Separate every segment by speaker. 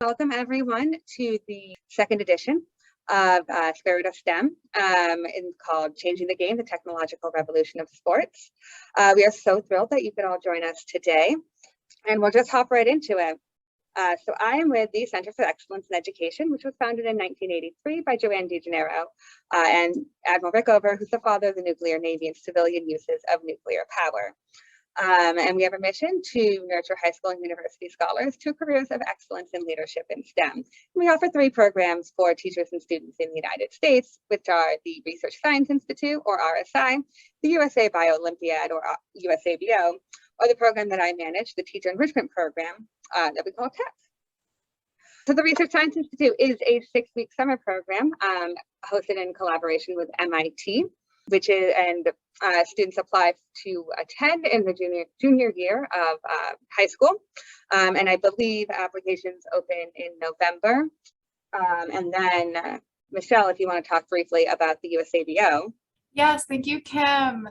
Speaker 1: Welcome everyone to the second edition of Spirit of STEM, called Changing the Game, the Technological Revolution of Sports. We are so thrilled that you could all join us today, and we'll just hop right into it. So I am with the Center for Excellence in Education, which was founded in 1983 by Joanne DeGennaro and Admiral Rickover, who's the father of the nuclear navy and civilian uses of nuclear power. And we have a mission to nurture high school and university scholars to careers of excellence in leadership in STEM. We offer 3 programs for teachers and students in the United States, which are the Research Science Institute, or RSI, the USA Bio-Olympiad, or USABO, or the program that I manage, the Teacher Enrichment Program that we call TEP. So the Research Science Institute is a 6-week summer program hosted in collaboration with MIT, which is, and students apply to attend in the junior year of high school. And I believe applications open in November. And then Michelle, if you want to talk briefly about the USABO.
Speaker 2: Yes, thank you, Kim.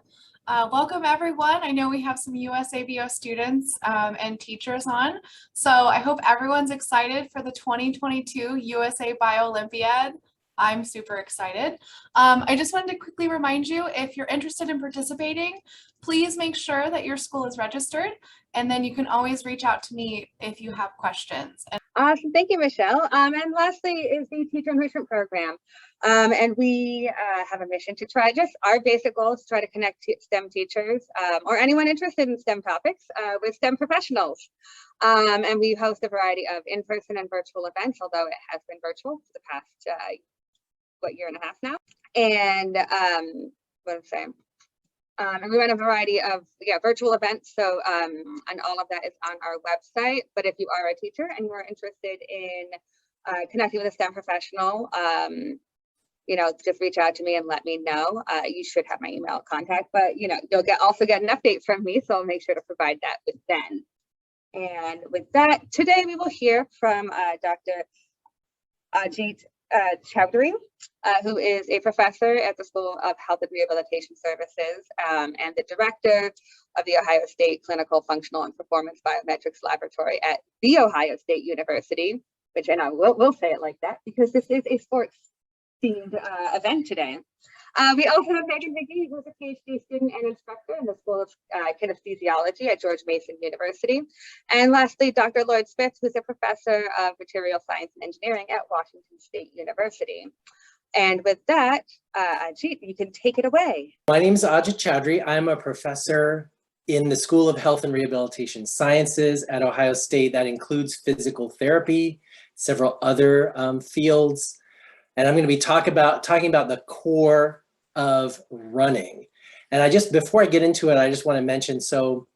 Speaker 2: Welcome everyone. I know we have some USABO students and teachers on, so I hope everyone's excited for the 2022 USA Bio-Olympiad. I'm super excited. I just wanted to quickly remind you, if you're interested in participating, please make sure that your school is registered, and then you can always reach out to me if you have questions.
Speaker 1: Awesome, thank you, Michelle. And lastly is the Teacher Enrichment Program. And we have a mission to try, just our basic goal is to try to connect STEM teachers or anyone interested in STEM topics with STEM professionals. And we host a variety of in-person and virtual events, although it has been virtual for the past year and a half now. And what I'm saying, and we run a variety of virtual events. So and all of that is on our website. But if you are a teacher and you are interested in connecting with a STEM professional, just reach out to me and let me know. You should have my email contact, but you'll also get an update from me, so I'll make sure to provide that with then. And with that, today we will hear from Dr. Ajit Chaudhari, who is a professor at the School of Health and Rehabilitation Services and the director of the Ohio State Clinical, Functional, and Performance Biometrics Laboratory at The Ohio State University, which I know we'll say it like that because this is a sports-themed event today. We also have Megan Hickey, who's a Ph.D. student and instructor in the School of Kinesthesiology at George Mason University. And lastly, Dr. Lloyd Spitz, who's a professor of Material Science and Engineering at Washington State University. And with that, Ajit, you can take it away.
Speaker 3: My name is Ajit Chaudhari. I'm a professor in the School of Health and Rehabilitation Sciences at Ohio State. That includes physical therapy, several other fields. And I'm going to be talking about the core of running. And before I get into it, I just want to mention, so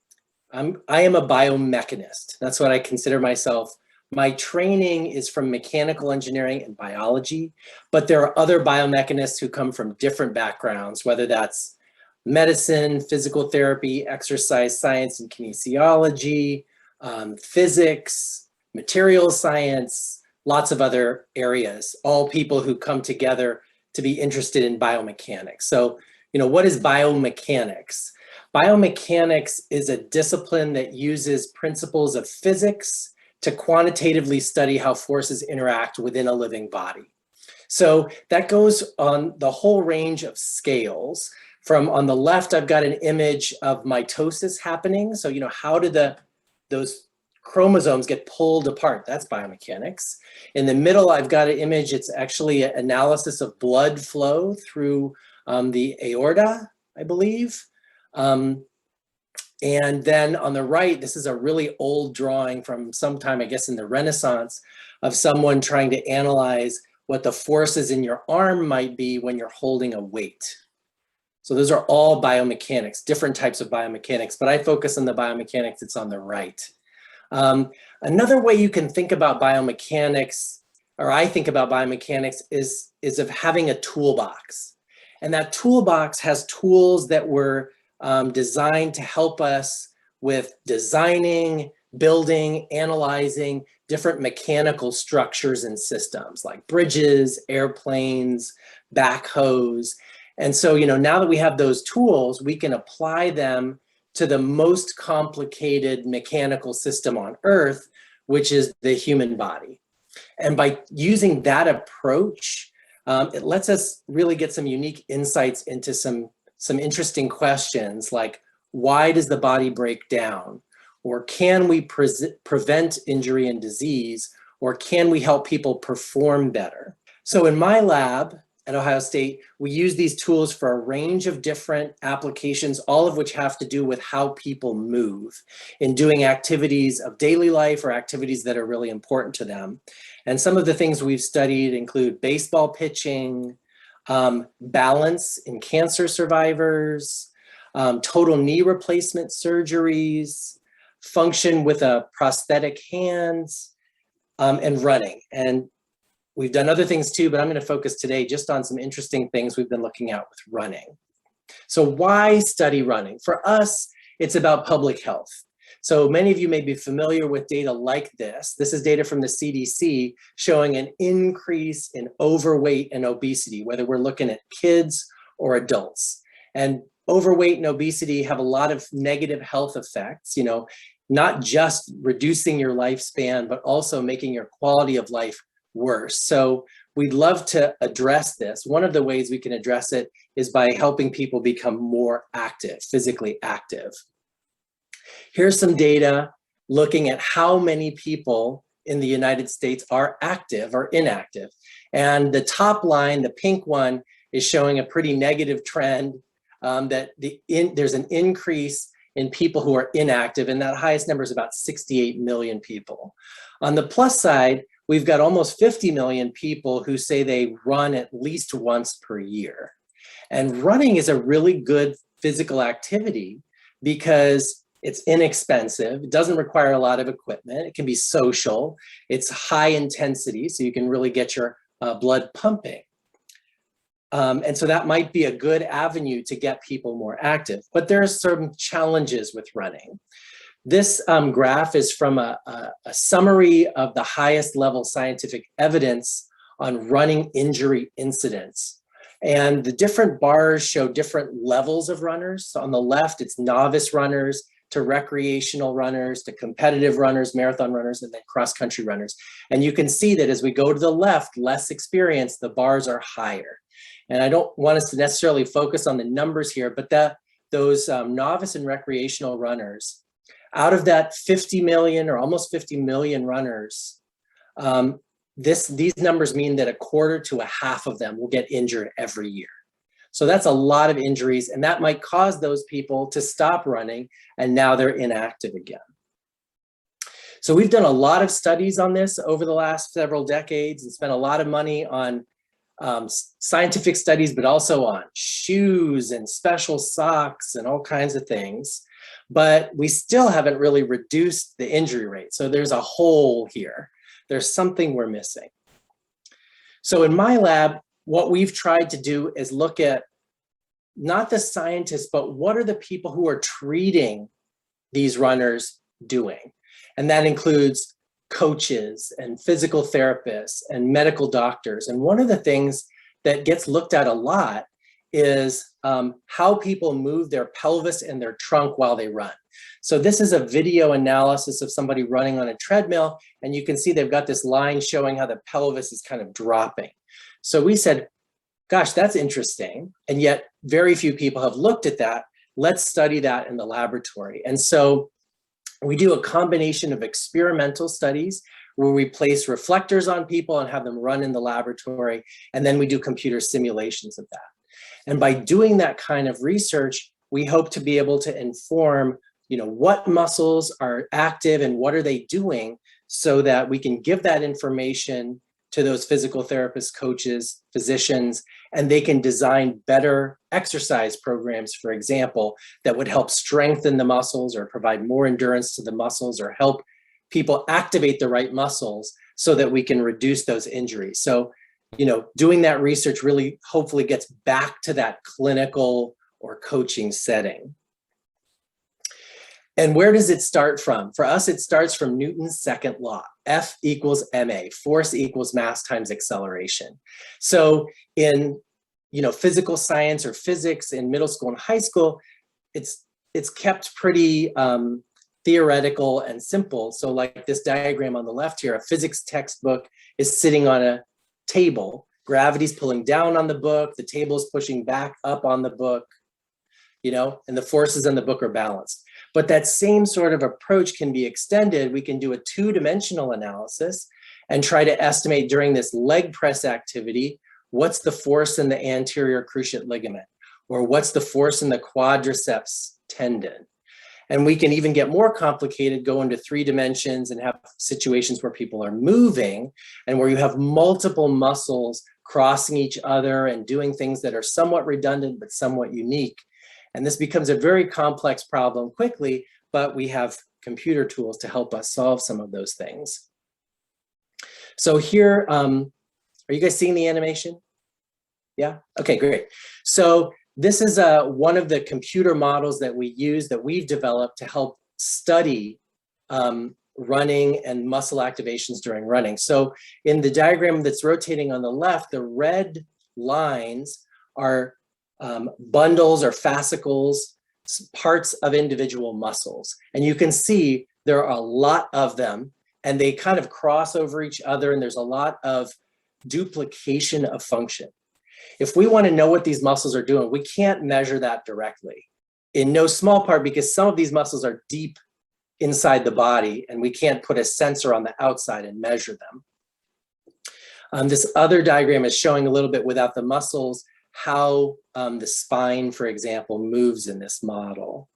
Speaker 3: I am a biomechanist. That's what I consider myself. My training is from mechanical engineering and biology, but there are other biomechanists who come from different backgrounds, whether that's medicine, physical therapy, exercise science and kinesiology, physics, material science, lots of other areas, all people who come together to be interested in biomechanics. So, what is biomechanics? Biomechanics is a discipline that uses principles of physics to quantitatively study how forces interact within a living body. So that goes on the whole range of scales. From on the left, I've got an image of mitosis happening. So, how do those chromosomes get pulled apart? That's biomechanics. In the middle, I've got an image. It's actually an analysis of blood flow through the aorta, I believe. And then on the right, this is a really old drawing from sometime, I guess, in the Renaissance, of someone trying to analyze what the forces in your arm might be when you're holding a weight. So those are all biomechanics, different types of biomechanics, but I focus on the biomechanics that's on the right. Another way you can think about biomechanics, or I think about biomechanics, is of having a toolbox. And that toolbox has tools that were designed to help us with designing, building, analyzing different mechanical structures and systems like bridges, airplanes, backhoes. And so, now that we have those tools, we can apply them to the most complicated mechanical system on Earth, which is the human body. And by using that approach, it lets us really get some unique insights into some interesting questions like, why does the body break down? Or can we prevent injury and disease? Or can we help people perform better? So in my lab at Ohio State, we use these tools for a range of different applications, all of which have to do with how people move in doing activities of daily life or activities that are really important to them. And some of the things we've studied include baseball pitching, balance in cancer survivors, total knee replacement surgeries, function with a prosthetic hands, and running. And we've done other things too, but I'm going to focus today just on some interesting things we've been looking at with running. So why study running? For us, it's about public health. So many of you may be familiar with data like this. This is data from the CDC showing an increase in overweight and obesity, whether we're looking at kids or adults. And overweight and obesity have a lot of negative health effects, not just reducing your lifespan, but also making your quality of life worse. So we'd love to address this. One of the ways we can address it is by helping people become more active, physically active. Here's some data looking at how many people in the United States are active or inactive. And the top line, the pink one, is showing a pretty negative trend that there's an increase in people who are inactive, and that highest number is about 68 million people. On the plus side, we've got almost 50 million people who say they run at least once per year. And running is a really good physical activity because it's inexpensive, it doesn't require a lot of equipment, it can be social, it's high intensity, so you can really get your blood pumping. And so that might be a good avenue to get people more active. But there are some challenges with running. This graph is from a summary of the highest level scientific evidence on running injury incidents. And the different bars show different levels of runners. So on the left, it's novice runners to recreational runners to competitive runners, marathon runners, and then cross-country runners. And you can see that as we go to the left, less experienced, the bars are higher. And I don't want us to necessarily focus on the numbers here, but those novice and recreational runners, out of that 50 million or almost 50 million runners, these numbers mean that a quarter to a half of them will get injured every year. So that's a lot of injuries, and that might cause those people to stop running, and now they're inactive again. So we've done a lot of studies on this over the last several decades and spent a lot of money on scientific studies, but also on shoes and special socks and all kinds of things. But we still haven't really reduced the injury rate. So there's a hole here. There's something we're missing. So in my lab, what we've tried to do is look at not the scientists, but what are the people who are treating these runners doing? And that includes coaches and physical therapists and medical doctors. And one of the things that gets looked at a lot is how people move their pelvis and their trunk while they run. So this is a video analysis of somebody running on a treadmill, and you can see they've got this line showing how the pelvis is kind of dropping. So we said, gosh, that's interesting. And yet very few people have looked at that. Let's study that in the laboratory. And so we do a combination of experimental studies where we place reflectors on people and have them run in the laboratory. And then we do computer simulations of that. And by doing that kind of research, we hope to be able to inform, what muscles are active and what are they doing so that we can give that information to those physical therapists, coaches, physicians, and they can design better exercise programs, for example, that would help strengthen the muscles or provide more endurance to the muscles or help people activate the right muscles so that we can reduce those injuries. So, doing that research really hopefully gets back to that clinical or coaching setting. And where does it start from? For us, it starts from Newton's second law, F equals ma, force equals mass times acceleration. So in physical science or physics in middle school and high school, it's kept pretty theoretical and simple. So like this diagram on the left here, a physics textbook is sitting on a table. Gravity's pulling down on the book, the table is pushing back up on the book, you know, and the forces in the book are balanced. But that same sort of approach can be extended. We can do a two-dimensional analysis and try to estimate during this leg press activity, what's the force in the anterior cruciate ligament, or what's the force in the quadriceps tendon. And we can even get more complicated, go into 3 dimensions and have situations where people are moving and where you have multiple muscles crossing each other and doing things that are somewhat redundant but somewhat unique. And this becomes a very complex problem quickly, but we have computer tools to help us solve some of those things. So here, are you guys seeing the animation? Yeah, okay, great. So this is one of the computer models that we use, that we've developed to help study running and muscle activations during running. So in the diagram that's rotating on the left, the red lines are bundles or fascicles, parts of individual muscles. And you can see there are a lot of them, and they kind of cross over each other, and there's a lot of duplication of function. If we want to know what these muscles are doing, we can't measure that directly, in no small part because some of these muscles are deep inside the body and we can't put a sensor on the outside and measure them. This other diagram is showing a little bit without the muscles how the spine, for example, moves in this model.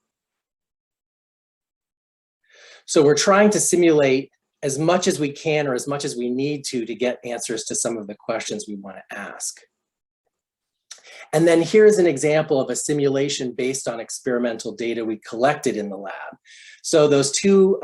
Speaker 3: So we're trying to simulate as much as we can or as much as we need to get answers to some of the questions we want to ask. And then here's an example of a simulation based on experimental data we collected in the lab. So those two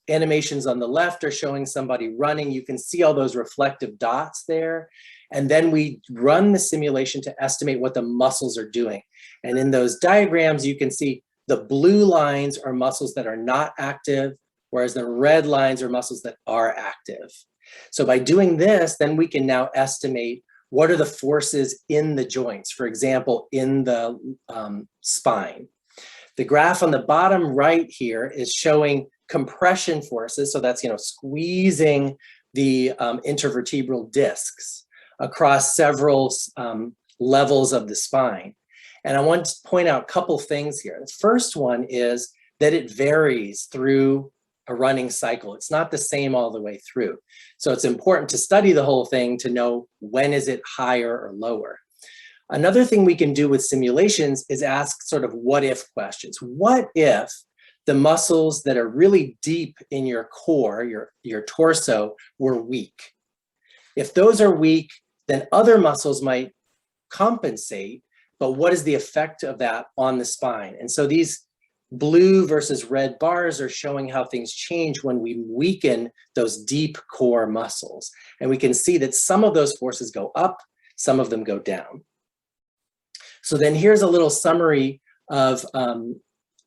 Speaker 3: animations on the left are showing somebody running. You can see all those reflective dots there. And then we run the simulation to estimate what the muscles are doing. And in those diagrams, you can see the blue lines are muscles that are not active, whereas the red lines are muscles that are active. So by doing this, then we can now estimate what are the forces in the joints, for example, in the spine. The graph on the bottom right here is showing compression forces. So that's, squeezing the intervertebral discs across several levels of the spine. And I want to point out a couple things here. The first one is that it varies through a running cycle. It's not the same all the way through. So it's important to study the whole thing to know when is it higher or lower. Another thing we can do with simulations is ask sort of what if questions. What if the muscles that are really deep in your core, your torso, were weak? If those are weak, then other muscles might compensate, but what is the effect of that on the spine? And so these blue versus red bars are showing how things change when we weaken those deep core muscles. And we can see that some of those forces go up, some of them go down. So then here's a little summary of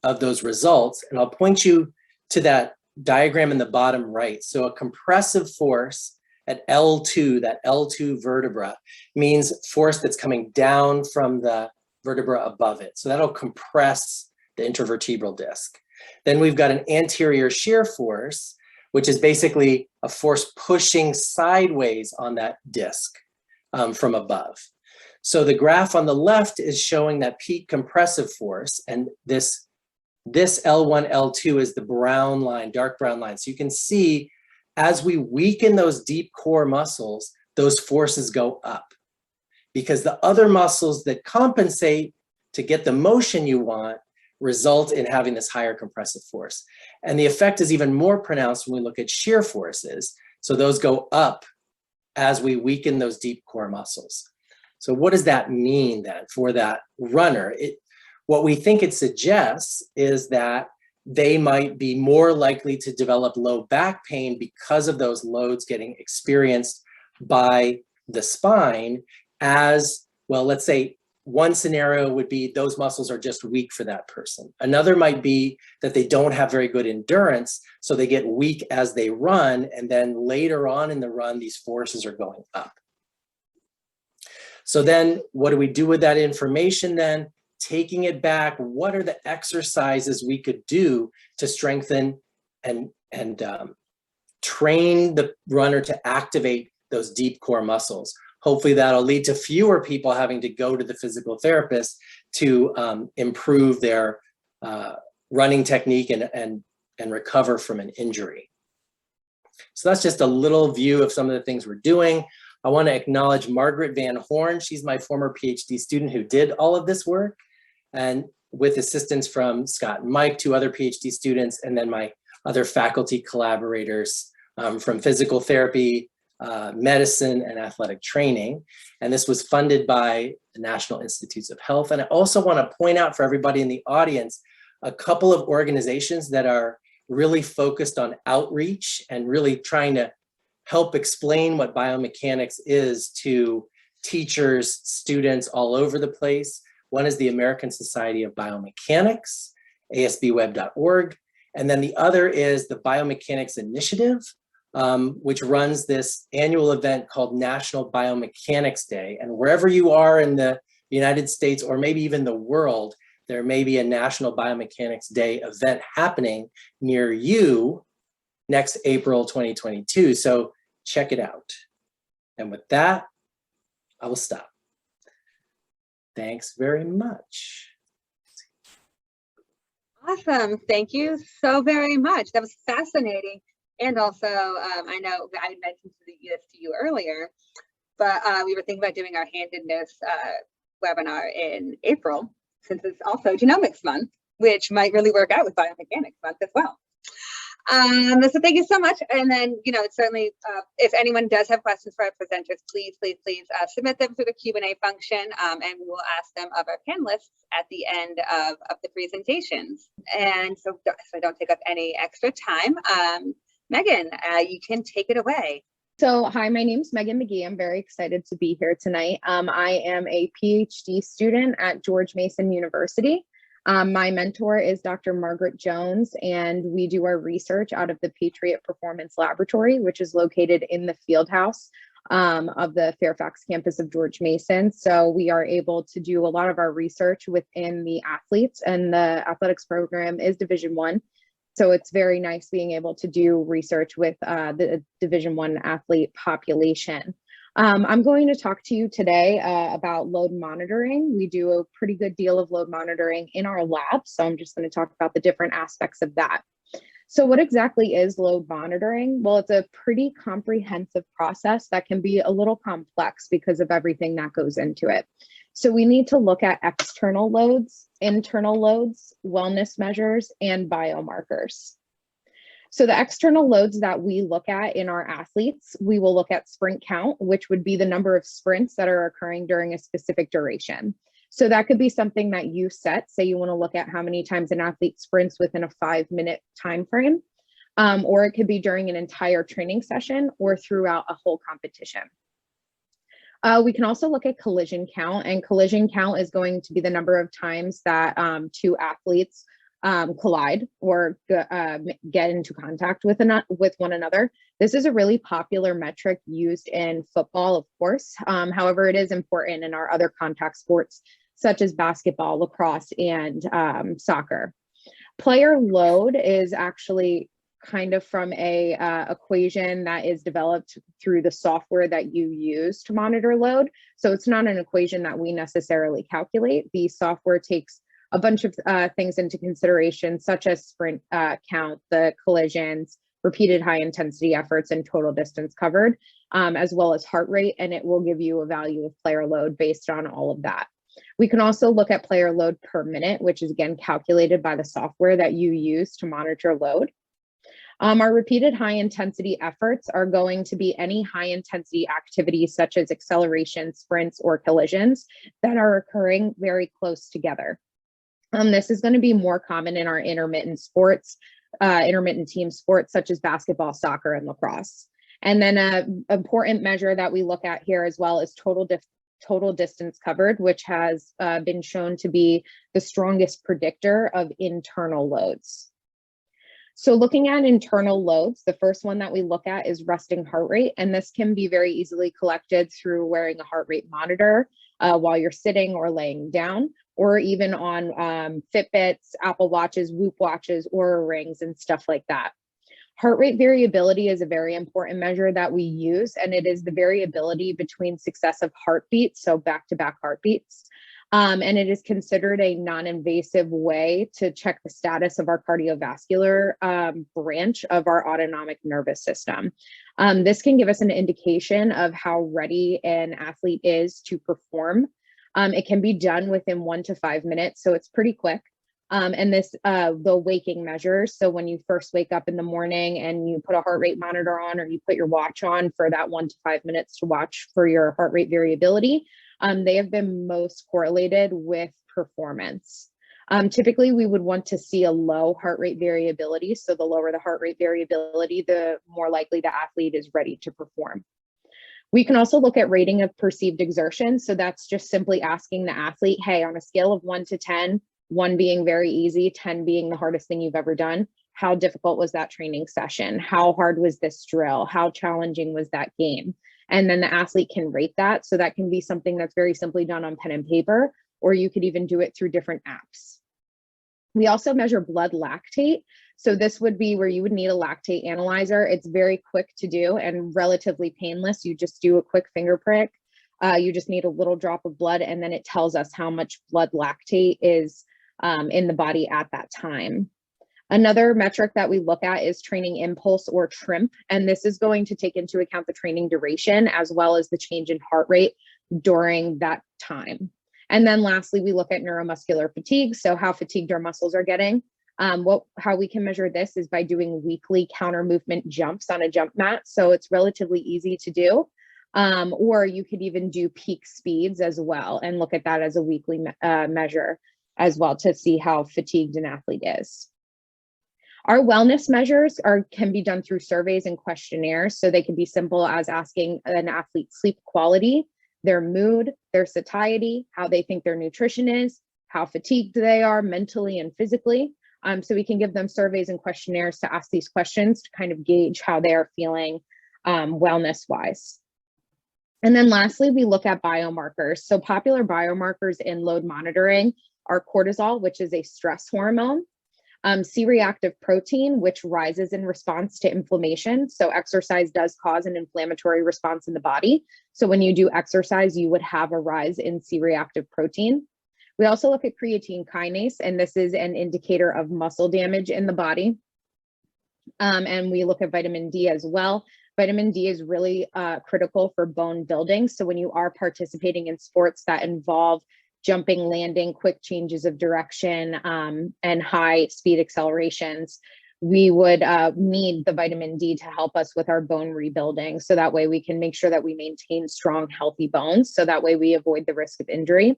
Speaker 3: those results. And I'll point you to that diagram in the bottom right. So a compressive force at L2, that L2 vertebra, means force that's coming down from the vertebra above it. So that'll compress the intervertebral disc. Then we've got an anterior shear force, which is basically a force pushing sideways on that disc from above. So the graph on the left is showing that peak compressive force, and this L1, L2 is the brown line, dark brown line. So you can see as we weaken those deep core muscles, those forces go up because the other muscles that compensate to get the motion you want result in having this higher compressive force. And the effect is even more pronounced when we look at shear forces. So those go up as we weaken those deep core muscles. So what does that mean then for that runner? What we think it suggests is that they might be more likely to develop low back pain because of those loads getting experienced by the spine as, well, let's say one scenario would be those muscles are just weak for that person. Another might be that they don't have very good endurance, so they get weak as they run, and then later on in the run, these forces are going up. So then what do we do with that information then? taking it back. What are the exercises we could do to strengthen and train the runner to activate those deep core muscles? Hopefully that'll lead to fewer people having to go to the physical therapist to improve their running technique and recover from an injury. So that's just a little view of some of the things we're doing. I want to acknowledge Margaret Van Horn. She's my former PhD student who did all of this work, and with assistance from Scott and Mike, 2 other PhD students, and then my other faculty collaborators from physical therapy, medicine, and athletic training. And this was funded by the National Institutes of Health. And I also want to point out for everybody in the audience, a couple of organizations that are really focused on outreach and really trying to help explain what biomechanics is to teachers, students all over the place. One is the American Society of Biomechanics, asbweb.org. And then the other is the Biomechanics Initiative, which runs this annual event called National Biomechanics Day. And wherever you are in the United States or maybe even the world, there may be a National Biomechanics Day event happening near you next April 2022. So check it out. And with that, I will stop. Thanks very much.
Speaker 1: Awesome. Thank you so very much. That was fascinating. And also, I know I mentioned this to you earlier, but we were thinking about doing our handedness webinar in April, since it's also Genomics Month, which might really work out with Biomechanics Month as well. So thank you so much. And then, it's certainly, if anyone does have questions for our presenters, please submit them through the Q&A function, and we will ask them of our panelists at the end of the presentations. And so I don't take up any extra time. Megan, you can take it away.
Speaker 4: So, hi, my name's Megan McGee. I'm very excited to be here tonight. I am a PhD student at George Mason University. My mentor is Dr. Margaret Jones, and we do our research out of the Patriot Performance Laboratory, which is located in the field house of the Fairfax campus of George Mason. So we are able to do a lot of our research within the athletes, and the athletics program is Division I. So it's very nice being able to do research with the Division I athlete population. I'm going to talk to you today about load monitoring. We do a pretty good deal of load monitoring in our lab, so I'm just going to talk about the different aspects of that. So what exactly is load monitoring? Well, it's a pretty comprehensive process that can be a little complex because of everything that goes into it. So we need to look at external loads, internal loads, wellness measures, and biomarkers. So the external loads that we look at in our athletes, we will look at sprint count, which would be the number of sprints that are occurring during a specific duration. So that could be something that you set. Say you want to look at how many times an athlete sprints within a 5-minute time frame, or it could be during an entire training session or throughout a whole competition. We can also look at collision count, and collision count is going to be the number of times that 2 athletes collide or get into contact with one another. This is a really popular metric used in football, of course. However, it is important in our other contact sports, such as basketball, lacrosse, and soccer. Player load is actually kind of from a equation that is developed through the software that you use to monitor load. So it's not an equation that we necessarily calculate. The software takes a bunch of things into consideration, such as sprint count, the collisions, repeated high intensity efforts, and total distance covered, as well as heart rate, and it will give you a value of player load based on all of that. We can also look at player load per minute, which is again calculated by the software that you use to monitor load. Our repeated high intensity efforts are going to be any high intensity activities such as acceleration, sprints, or collisions that are occurring very close together. This is going to be more common in our intermittent sports, intermittent team sports such as basketball, soccer, and lacrosse. And then an important measure that we look at here as well is total distance covered, which has been shown to be the strongest predictor of internal loads. So looking at internal loads, the first one that we look at is resting heart rate, and this can be very easily collected through wearing a heart rate monitor while you're sitting or laying down, or even on Fitbits, Apple Watches, Whoop watches, Oura rings, and stuff like that. Heart rate variability is a very important measure that we use, and it is the variability between successive heartbeats, so back-to-back heartbeats. And it is considered a non-invasive way to check the status of our cardiovascular branch of our autonomic nervous system. This can give us an indication of how ready an athlete is to perform. It can be done within 1 to 5 minutes, so it's pretty quick. And this, the waking measures. So when you first wake up in the morning and you put a heart rate monitor on, or you put your watch on for that 1 to 5 minutes to watch for your heart rate variability, they have been most correlated with performance. Typically, we would want to see a low heart rate variability. So the lower the heart rate variability, the more likely the athlete is ready to perform. We can also look at rating of perceived exertion. So that's just simply asking the athlete, hey, on a scale of 1 to 10, 1 being very easy, 10 being the hardest thing you've ever done, how difficult was that training session? How hard was this drill? How challenging was that game? And then the athlete can rate that. So that can be something that's very simply done on pen and paper, or you could even do it through different apps. We also measure blood lactate. So this would be where you would need a lactate analyzer. It's very quick to do and relatively painless. You just do a quick finger prick. You just need a little drop of blood, and then it tells us how much blood lactate is in the body at that time. Another metric that we look at is training impulse, or TRIMP, and this is going to take into account the training duration as well as the change in heart rate during that time. And then lastly, we look at neuromuscular fatigue, so how fatigued our muscles are getting. How we can measure this is by doing weekly counter movement jumps on a jump mat, so it's relatively easy to do. Or you could even do peak speeds as well and look at that as a weekly measure as well to see how fatigued an athlete is. Our wellness measures can be done through surveys and questionnaires. So they can be simple as asking an athlete's sleep quality, their mood, their satiety, how they think their nutrition is, how fatigued they are mentally and physically. So we can give them surveys and questionnaires to ask these questions to kind of gauge how they are feeling wellness-wise. And then lastly, we look at biomarkers. So popular biomarkers in load monitoring are cortisol, which is a stress hormone, C-reactive protein, which rises in response to inflammation. So exercise does cause an inflammatory response in the body. So when you do exercise, you would have a rise in C-reactive protein. We also look at creatine kinase, and this is an indicator of muscle damage in the body. And we look at vitamin D as well. Vitamin D is really critical for bone building. So when you are participating in sports that involve jumping, landing, quick changes of direction, and high speed accelerations, we would need the vitamin D to help us with our bone rebuilding. So that way we can make sure that we maintain strong, healthy bones. So that way we avoid the risk of injury.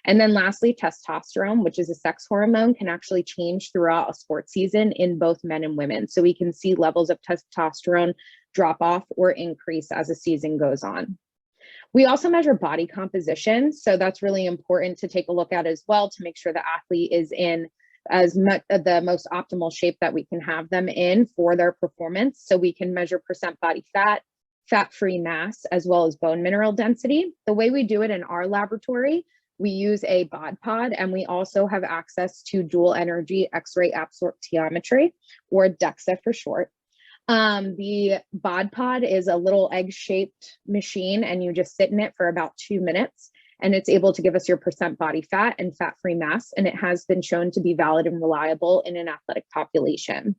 Speaker 4: And then lastly, testosterone, which is a sex hormone, can actually change throughout a sports season in both men and women. So we can see levels of testosterone drop off or increase as the season goes on. We also measure body composition. So that's really important to take a look at as well to make sure the athlete is in as much the most optimal shape that we can have them in for their performance. So we can measure percent body fat, fat-free mass, as well as bone mineral density. The way we do it in our laboratory, we use a bod pod, and we also have access to dual energy X-ray absorptiometry, or DEXA for short. The bod pod is a little egg-shaped machine, and you just sit in it for about 2 minutes, and it's able to give us your percent body fat and fat-free mass, and it has been shown to be valid and reliable in an athletic population.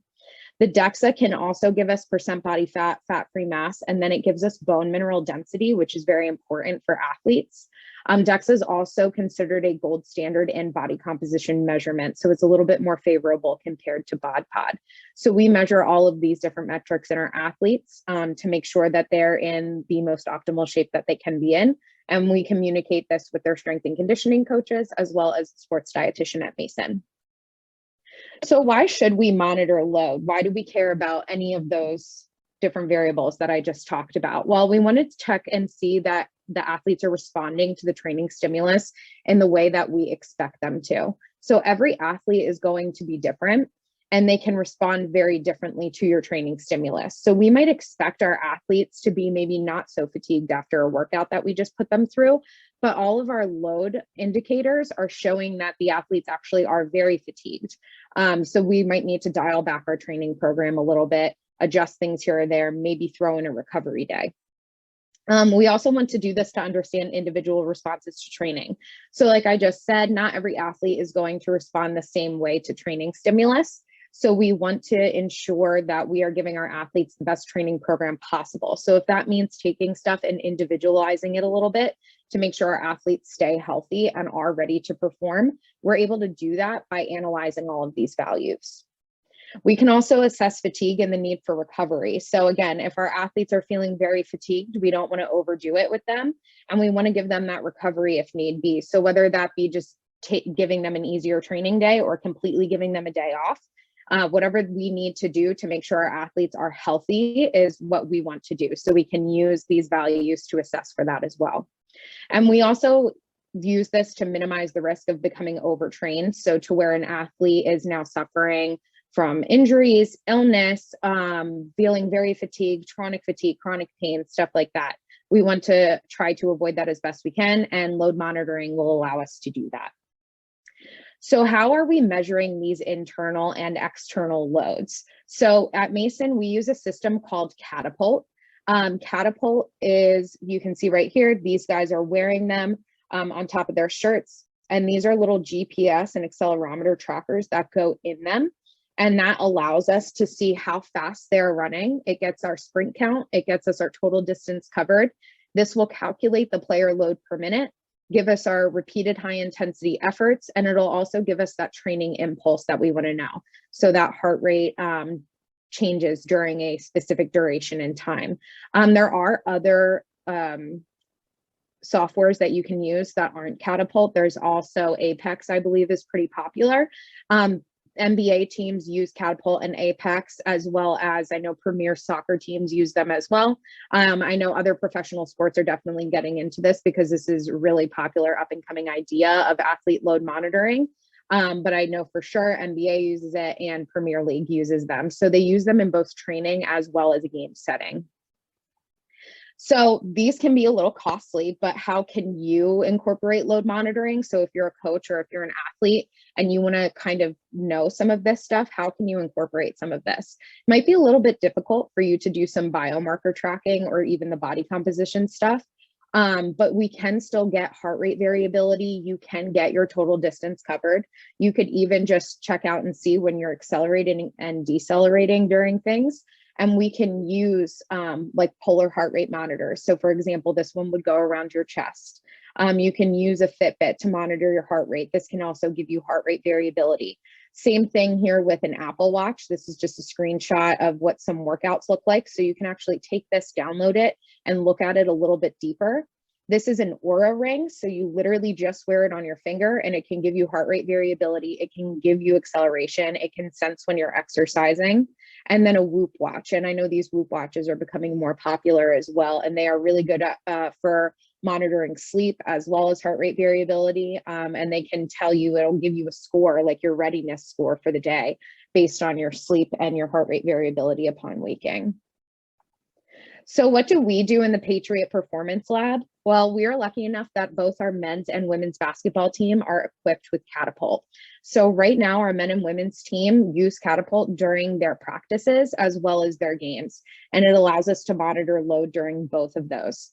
Speaker 4: The DEXA can also give us percent body fat, fat-free mass, and then it gives us bone mineral density, which is very important for athletes. DEXA is also considered a gold standard in body composition measurement, so it's a little bit more favorable compared to bod pod. So we measure all of these different metrics in our athletes to make sure that they're in the most optimal shape that they can be in, and we communicate this with their strength and conditioning coaches as well as the sports dietitian at Mason. So why should we monitor load? Why do we care about any of those different variables that I just talked about? Well, we wanted to check and see that the athletes are responding to the training stimulus in the way that we expect them to. So every athlete is going to be different, and they can respond very differently to your training stimulus. So we might expect our athletes to be maybe not so fatigued after a workout that we just put them through, but all of our load indicators are showing that the athletes actually are very fatigued. So we might need to dial back our training program a little bit, adjust things here or there, maybe throw in a recovery day. We also want to do this to understand individual responses to training. So like I just said, not every athlete is going to respond the same way to training stimulus. So we want to ensure that we are giving our athletes the best training program possible. So if that means taking stuff and individualizing it a little bit to make sure our athletes stay healthy and are ready to perform, we're able to do that by analyzing all of these values. We can also assess fatigue and the need for recovery. So again, if our athletes are feeling very fatigued, we don't want to overdo it with them, and we want to give them that recovery if need be. So whether that be just giving them an easier training day or completely giving them a day off, whatever we need to do to make sure our athletes are healthy is what we want to do. So we can use these values to assess for that as well. And we also use this to minimize the risk of becoming overtrained. So to where an athlete is now suffering from injuries, illness, feeling very fatigued, chronic pain, stuff like that. We want to try to avoid that as best we can, and load monitoring will allow us to do that. So how are we measuring these internal and external loads? So at Mason, we use a system called Catapult. Catapult is, you can see right here, these guys are wearing them on top of their shirts. And these are little GPS and accelerometer trackers that go in them. And that allows us to see how fast they're running. It gets our sprint count. It gets us our total distance covered. This will calculate the player load per minute, give us our repeated high intensity efforts, and it'll also give us that training impulse that we want to know. So that heart rate changes during a specific duration in time. There are other softwares that you can use that aren't Catapult. There's also Apex, I believe, is pretty popular. NBA teams use Catapult and Apex, as well as I know Premier soccer teams use them as well. I know other professional sports are definitely getting into this because this is a really popular up and coming idea of athlete load monitoring. But I know for sure NBA uses it and Premier League uses them. So they use them in both training as well as a game setting. So these can be a little costly, but how can you incorporate load monitoring? So if you're a coach or if you're an athlete and you want to kind of know some of this stuff, how can you incorporate some of this? It might be a little bit difficult for you to do some biomarker tracking or even the body composition stuff, but we can still get heart rate variability. You can get your total distance covered. You could even just check out and see when you're accelerating and decelerating during things. And we can use like polar heart rate monitors. So for example, this one would go around your chest. You can use a Fitbit to monitor your heart rate. This can also give you heart rate variability. Same thing here with an Apple Watch. This is just a screenshot of what some workouts look like. So you can actually take this, download it, and look at it a little bit deeper. This is an Aura ring. So you literally just wear it on your finger and it can give you heart rate variability. It can give you acceleration. It can sense when you're exercising. And then a Whoop watch. And I know these Whoop watches are becoming more popular as well. And they are really good for monitoring sleep as well as heart rate variability. And they can tell you, it'll give you a score, like your readiness score for the day based on your sleep and your heart rate variability upon waking. So what do we do in the Patriot Performance Lab? Well, we are lucky enough that both our men's and women's basketball team are equipped with Catapult. So right now, our men and women's team use Catapult during their practices as well as their games, and it allows us to monitor load during both of those.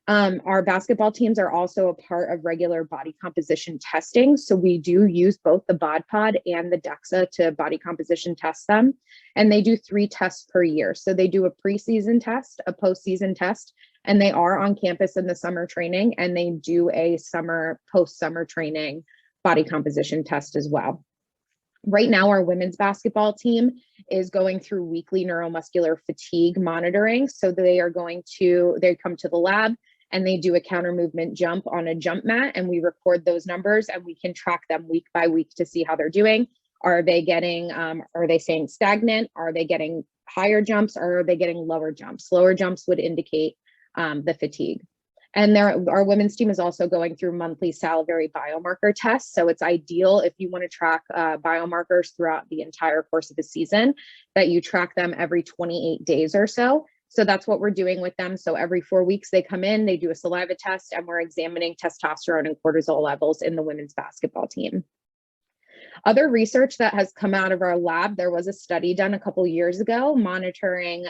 Speaker 4: Our basketball teams are also a part of regular body composition testing. So we do use both the bod pod and the DEXA to body composition test them. And they do 3 tests per year. So they do a preseason test, a postseason test, and they are on campus in the summer training, and they do a post-summer training body composition test as well. Right now, our women's basketball team is going through weekly neuromuscular fatigue monitoring. So they come to the lab and they do a counter movement jump on a jump mat, and we record those numbers and we can track them week by week to see how they're doing. Are they staying stagnant? Are they getting higher jumps, or are they getting lower jumps? Lower jumps would indicate the fatigue. And our women's team is also going through monthly salivary biomarker tests. So it's ideal if you want to track biomarkers throughout the entire course of the season, that you track them every 28 days or so. So that's what we're doing with them. So every 4 weeks they come in, they do a saliva test, and we're examining testosterone and cortisol levels in the women's basketball team. Other research that has come out of our lab, there was a study done a couple years ago monitoring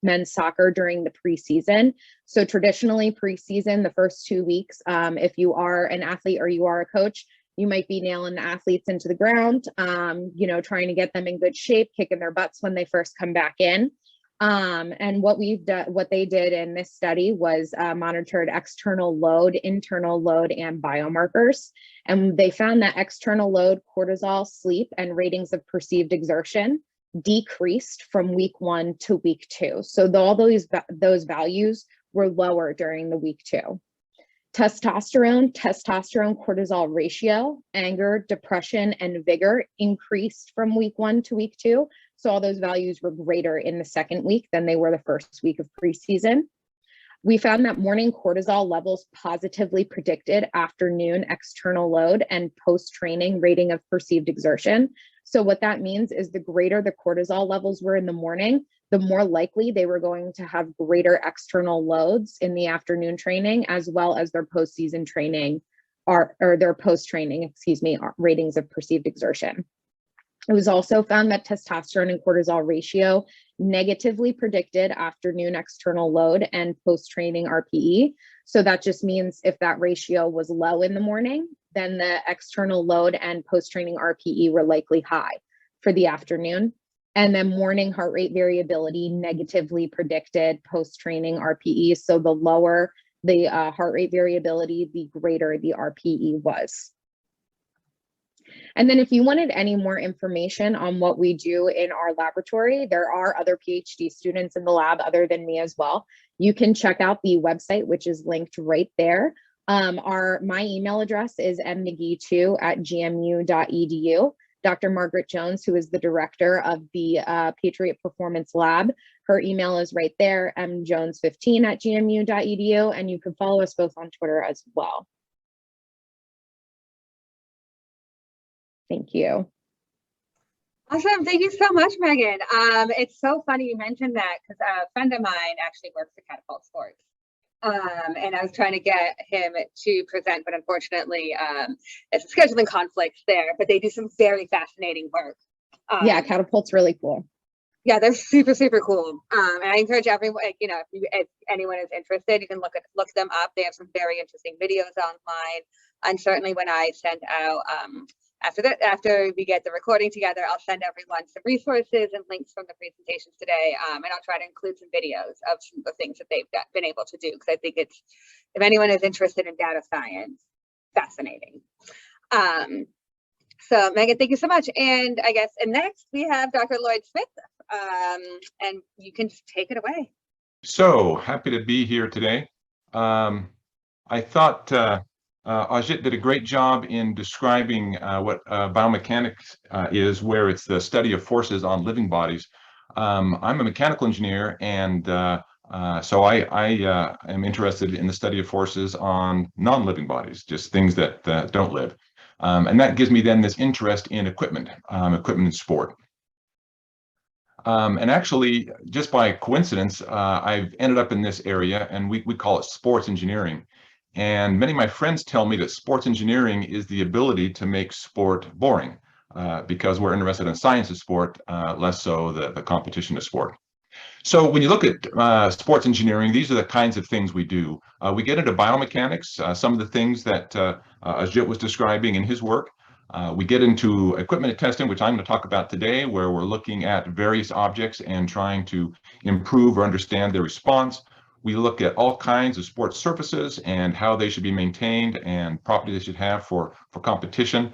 Speaker 4: men's soccer during the preseason. So traditionally preseason, the first 2 weeks, if you are an athlete or you are a coach, you might be nailing the athletes into the ground, you know, trying to get them in good shape, kicking their butts when they first come back in. And what they did in this study was monitored external load, internal load, and biomarkers. And they found that external load, cortisol, sleep, and ratings of perceived exertion decreased from week 1 to week 2. So all those values were lower during the week 2. Testosterone cortisol ratio, anger, depression, and vigor increased from week 1 to week 2. So all those values were greater in the second week than they were the first week of preseason. We found that morning cortisol levels positively predicted afternoon external load and post-training rating of perceived exertion. So what that means is the greater the cortisol levels were in the morning, the more likely they were going to have greater external loads in the afternoon training, as well as their post-season training or their post-training, ratings of perceived exertion. It was also found that testosterone and cortisol ratio negatively predicted afternoon external load and post-training RPE. So that just means if that ratio was low in the morning, then the external load and post-training RPE were likely high for the afternoon. And then morning heart rate variability negatively predicted post-training RPE. So the lower the heart rate variability, the greater the RPE was. And then if you wanted any more information on what we do in our laboratory, there are other PhD students in the lab other than me as well. You can check out the website, which is linked right there. My email address is mcgee2@gmu.edu. Dr. Margaret Jones, who is the director of the Patriot Performance Lab, her email is right there, mjones15@gmu.edu, and you can follow us both on Twitter as well. Thank you.
Speaker 1: Awesome. Thank you so much, Megan. It's so funny you mentioned that because a friend of mine actually works at Catapult Sports. And I was trying to get him to present, but unfortunately, it's a scheduling conflict there, but they do some very fascinating work.
Speaker 4: Yeah, Catapult's really cool.
Speaker 1: Yeah, they're super, super cool. And I encourage everyone, you know, if anyone is interested, you can look them up. They have some very interesting videos online. And certainly when I send out, after we get the recording together, I'll send everyone some resources and links from the presentations today. And I'll try to include some videos of some of the things that they've been able to do, because I think it's, if anyone is interested in data science, fascinating. So Megan, thank you so much. And I guess, and next we have Dr. Lloyd Smith, and you can take it away.
Speaker 5: So happy to be here today. I thought Ajit did a great job in describing what biomechanics is, where it's the study of forces on living bodies. I'm a mechanical engineer, and so I am interested in the study of forces on non-living bodies, just things that don't live. And that gives me then this interest in equipment in sport. And actually, just by coincidence, I've ended up in this area, and we call it sports engineering. And many of my friends tell me that sports engineering is the ability to make sport boring, because we're interested in science of sport, less so the competition of sport. So when you look at sports engineering, these are the kinds of things we do. We get into biomechanics, some of the things that Ajit was describing in his work. We get into equipment testing, which I'm going to talk about today, where we're looking at various objects and trying to improve or understand their response. We look at all kinds of sports surfaces and how they should be maintained and properties they should have for competition.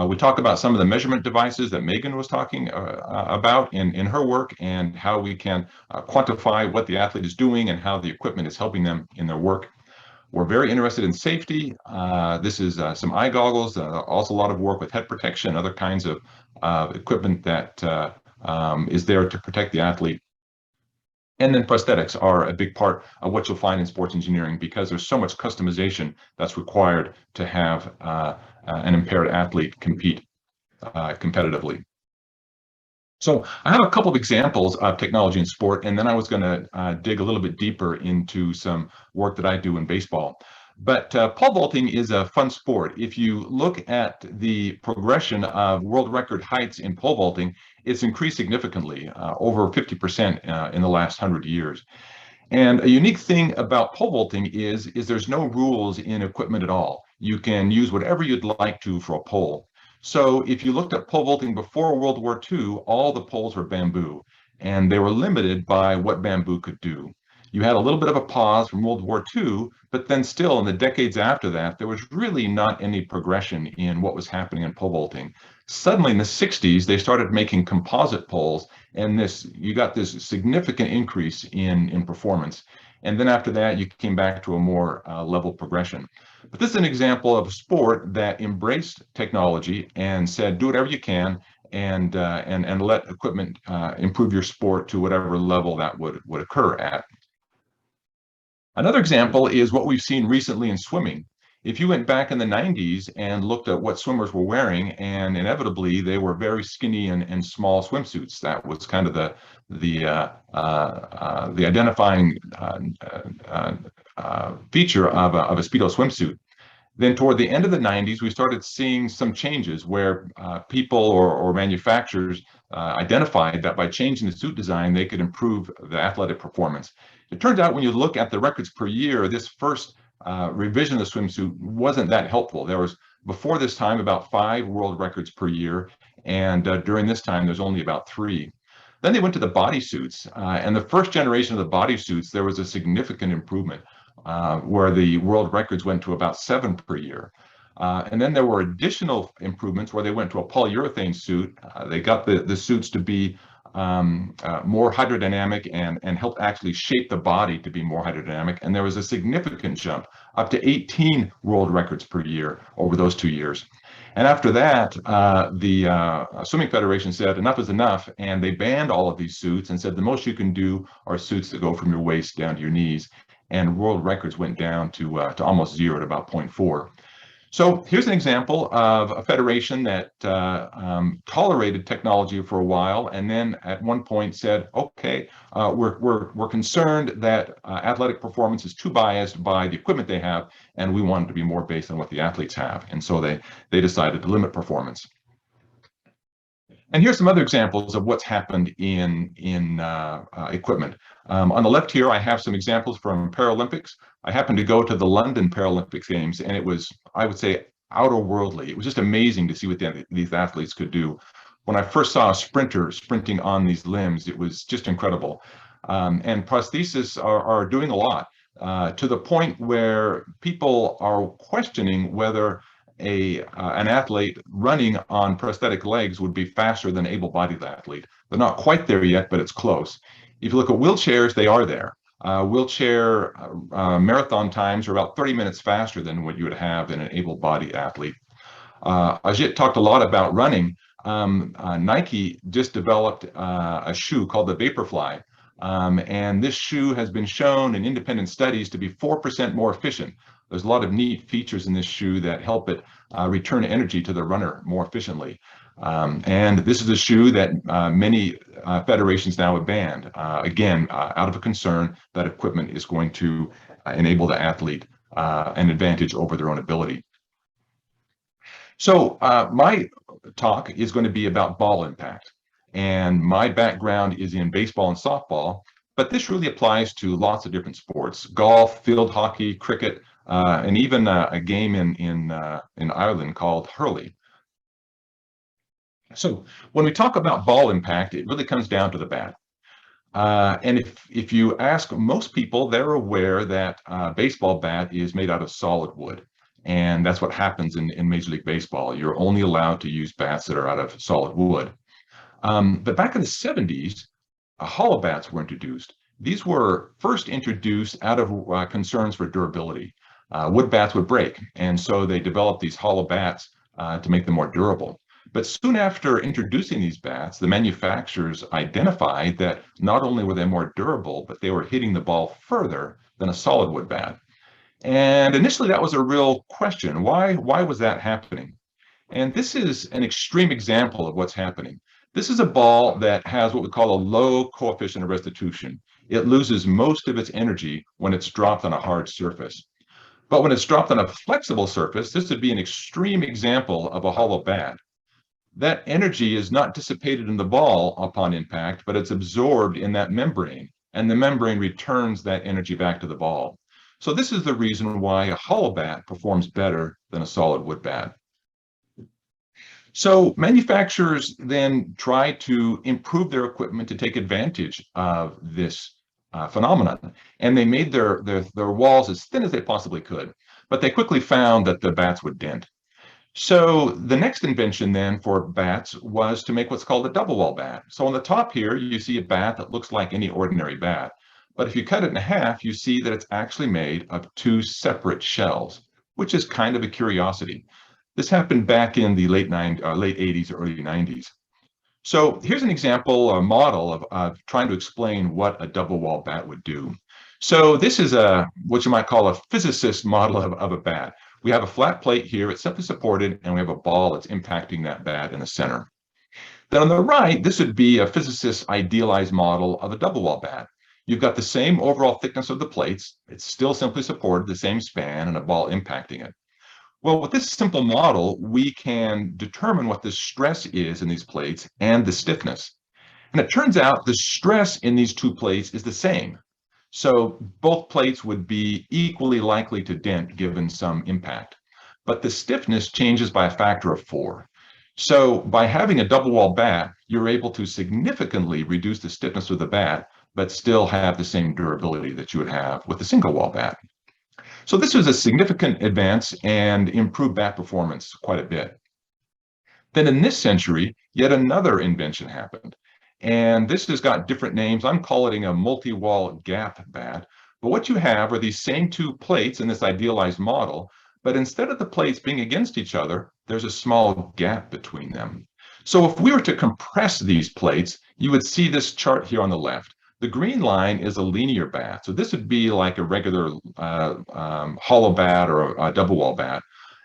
Speaker 5: We talk about some of the measurement devices that Megan was talking about in her work, and how we can quantify what the athlete is doing and how the equipment is helping them in their work. We're very interested in safety. This is some eye goggles, also a lot of work with head protection, other kinds of equipment that is there to protect the athlete. And then prosthetics are a big part of what you'll find in sports engineering, because there's so much customization that's required to have an impaired athlete compete competitively. So I have a couple of examples of technology in sport, and then I was going to dig a little bit deeper into some work that I do in baseball. But pole vaulting is a fun sport. If you look at the progression of world record heights in pole vaulting, it's increased significantly, over 50% in the last 100 years. And a unique thing about pole vaulting is there's no rules in equipment at all. You can use whatever you'd like to for a pole. So if you looked at pole vaulting before World War II, all the poles were bamboo, and they were limited by what bamboo could do. You had a little bit of a pause from World War II, but then still in the decades after that, there was really not any progression in what was happening in pole vaulting. Suddenly in the 60s, they started making composite poles, and you got this significant increase in performance. And then after that, you came back to a more level progression. But this is an example of a sport that embraced technology and said, do whatever you can, and let equipment improve your sport to whatever level that would occur at. Another example is what we've seen recently in swimming. If you went back in the 90s and looked at what swimmers were wearing, and inevitably they were very skinny and small swimsuits. That was kind of the identifying feature of a Speedo swimsuit. Then toward the end of the 90s, we started seeing some changes where people or manufacturers identified that by changing the suit design, they could improve the athletic performance. It turns out when you look at the records per year, this first revision of the swimsuit wasn't that helpful. There was, before this time, about 5 world records per year, and during this time, there's only about 3. Then they went to the bodysuits, and the first generation of the bodysuits, there was a significant improvement where the world records went to about 7 per year. And then there were additional improvements where they went to a polyurethane suit. They got the suits to be more hydrodynamic and helped actually shape the body to be more hydrodynamic. And there was a significant jump up to 18 world records per year over those 2 years. And after that, the Swimming Federation said enough is enough, and they banned all of these suits and said the most you can do are suits that go from your waist down to your knees. And world records went down to almost 0 at about 0.4. So here's an example of a federation that tolerated technology for a while, and then at one point said, okay, we're concerned that athletic performance is too biased by the equipment they have, and we want it to be more based on what the athletes have. And so they decided to limit performance. And here's some other examples of what's happened in equipment. On the left here, I have some examples from Paralympics. I happened to go to the London Paralympics Games, and it was, I would say, outer-worldly. It was just amazing to see what these athletes could do. When I first saw a sprinter sprinting on these limbs, it was just incredible. And prostheses are doing a lot to the point where people are questioning whether an athlete running on prosthetic legs would be faster than an able-bodied athlete. They're not quite there yet, but it's close. If you look at wheelchairs, they are there. Wheelchair marathon times are about 30 minutes faster than what you would have in an able-bodied athlete. Ajit talked a lot about running. Nike just developed a shoe called the Vaporfly. And this shoe has been shown in independent studies to be 4% more efficient. There's a lot of neat features in this shoe that help it return energy to the runner more efficiently. And this is a shoe that many federations now have banned, again, out of a concern that equipment is going to enable the athlete an advantage over their own ability. So my talk is going to be about ball impact. And my background is in baseball and softball, but this really applies to lots of different sports: golf, field hockey, cricket, and even a game in Ireland called hurley. So when we talk about ball impact, it really comes down to the bat. And if you ask most people, they're aware that baseball bat is made out of solid wood. And that's what happens in Major League Baseball. You're only allowed to use bats that are out of solid wood. But back in the 70s, hollow bats were introduced. These were first introduced out of concerns for durability. Wood bats would break, and so they developed these hollow bats to make them more durable. But soon after introducing these bats, the manufacturers identified that not only were they more durable, but they were hitting the ball further than a solid wood bat. And initially that was a real question. Why was that happening? And this is an extreme example of what's happening. This is a ball that has what we call a low coefficient of restitution. It loses most of its energy when it's dropped on a hard surface. But when it's dropped on a flexible surface, this would be an extreme example of a hollow bat. That energy is not dissipated in the ball upon impact, but it's absorbed in that membrane, and the membrane returns that energy back to the ball. So this is the reason why a hollow bat performs better than a solid wood bat. So manufacturers then try to improve their equipment to take advantage of this phenomenon, and they made their walls as thin as they possibly could, but they quickly found that the bats would dent. So the next invention then for bats was to make what's called a double wall bat. So on the top here, you see a bat that looks like any ordinary bat, but if you cut it in half, you see that it's actually made of two separate shells, which is kind of a curiosity. This happened back in the late 80s or early 90s. So here's an example, a model of trying to explain what a double wall bat would do. So this is what you might call a physicist model of a bat. We have a flat plate here, it's simply supported, and we have a ball that's impacting that bat in the center. Then on the right, this would be a physicist's idealized model of a double wall bat. You've got the same overall thickness of the plates, it's still simply supported, the same span, and a ball impacting it. Well, with this simple model, we can determine what the stress is in these plates and the stiffness. And it turns out the stress in these two plates is the same. So both plates would be equally likely to dent given some impact. But the stiffness changes by a factor of 4. So by having a double wall bat, you're able to significantly reduce the stiffness of the bat, but still have the same durability that you would have with a single wall bat. So this was a significant advance and improved bat performance quite a bit. Then in this century, yet another invention happened. And this has got different names. I'm calling it a multi-wall gap bat. But what you have are these same two plates in this idealized model, but instead of the plates being against each other, there's a small gap between them. So if we were to compress these plates, you would see this chart here on the left. The green line is a linear bat. So this would be like a regular hollow bat or a double wall bat.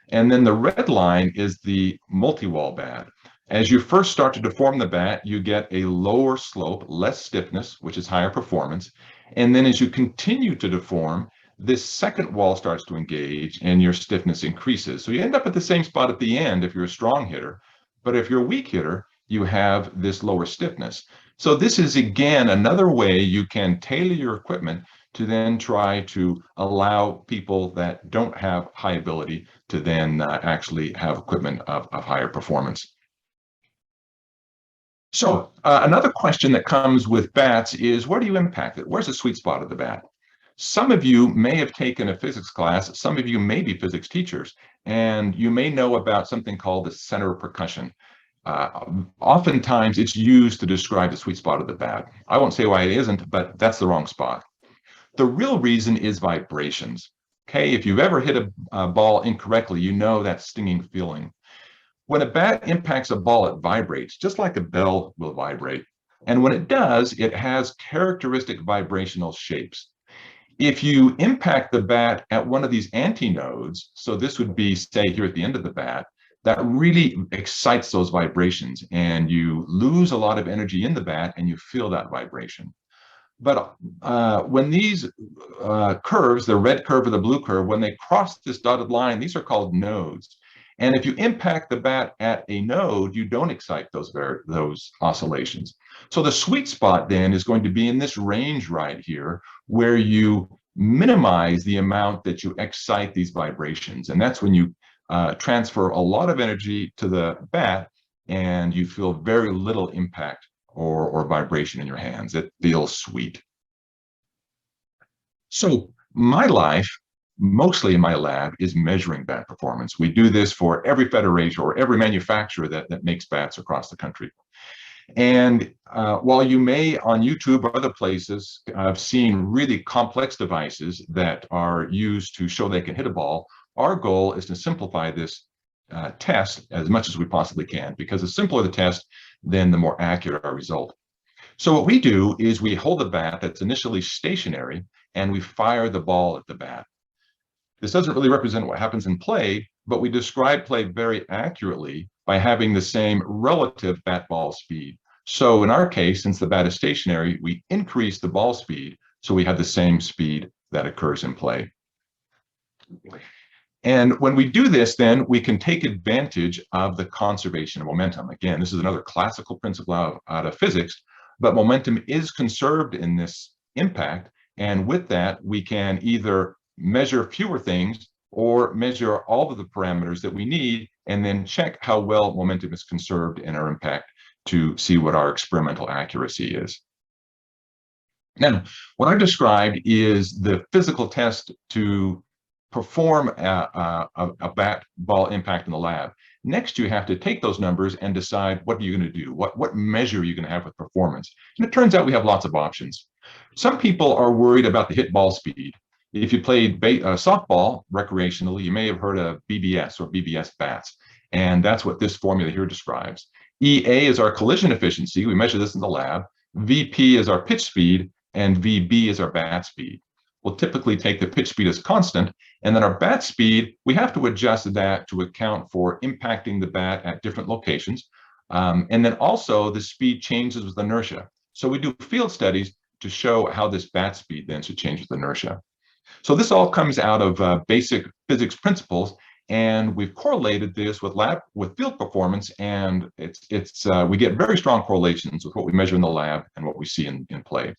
Speaker 5: And then the red line is the multi-wall bat. As you first start to deform the bat, you get a lower slope, less stiffness, which is higher performance. And then as you continue to deform, this second wall starts to engage and your stiffness increases. So you end up at the same spot at the end if you're a strong hitter. But if you're a weak hitter, you have this lower stiffness. So this is, again, another way you can tailor your equipment to then try to allow people that don't have high ability to then actually have equipment of higher performance. So another question that comes with bats is, where do you impact it? Where's the sweet spot of the bat? Some of you may have taken a physics class, some of you may be physics teachers, and you may know about something called the center of percussion. Oftentimes it's used to describe the sweet spot of the bat. I won't say why it isn't, but that's the wrong spot. The real reason is vibrations. Okay, if you've ever hit a ball incorrectly, you know that stinging feeling. When a bat impacts a ball, it vibrates, just like a bell will vibrate. And when it does, it has characteristic vibrational shapes. If you impact the bat at one of these antinodes, so this would be, say, here at the end of the bat, that really excites those vibrations and you lose a lot of energy in the bat and you feel that vibration. But when these curves, the red curve or the blue curve, when they cross this dotted line, these are called nodes. And if you impact the bat at a node, you don't excite those oscillations. So the sweet spot then is going to be in this range right here, where you minimize the amount that you excite these vibrations. And that's when you transfer a lot of energy to the bat and you feel very little impact or vibration in your hands. It feels sweet. So my life, mostly in my lab, is measuring bat performance. We do this for every federation or every manufacturer that makes bats across the country. And while you may on YouTube or other places have seen really complex devices that are used to show they can hit a ball, our goal is to simplify this test as much as we possibly can, because the simpler the test, then the more accurate our result. So what we do is we hold a bat that's initially stationary and we fire the ball at the bat. This doesn't really represent what happens in play, but we describe play very accurately by having the same relative bat ball speed. So in our case, since the bat is stationary, we increase the ball speed so we have the same speed that occurs in play. And when we do this, then we can take advantage of the conservation of momentum. Again, this is another classical principle out of physics, but momentum is conserved in this impact. And with that, we can either measure fewer things or measure all of the parameters that we need, and then check how well momentum is conserved in our impact to see what our experimental accuracy is. Now, what I've described is the physical test to perform a bat ball impact in the lab. Next, you have to take those numbers and decide what are you going to do, what measure are you going to have with performance. And it turns out we have lots of options. Some people are worried about the hit ball speed. If you played softball recreationally, you may have heard of BBS or BBS bats, and that's what this formula here describes. EA is our collision efficiency. We measure this in the lab. VP is our pitch speed, and VB is our bat speed. We'll typically take the pitch speed as constant, and then our bat speed, we have to adjust that to account for impacting the bat at different locations. And then also the speed changes with inertia. So we do field studies to show how this bat speed then should change with inertia. So this all comes out of basic physics principles, and we've correlated this with field performance, and we get very strong correlations with what we measure in the lab and what we see in play.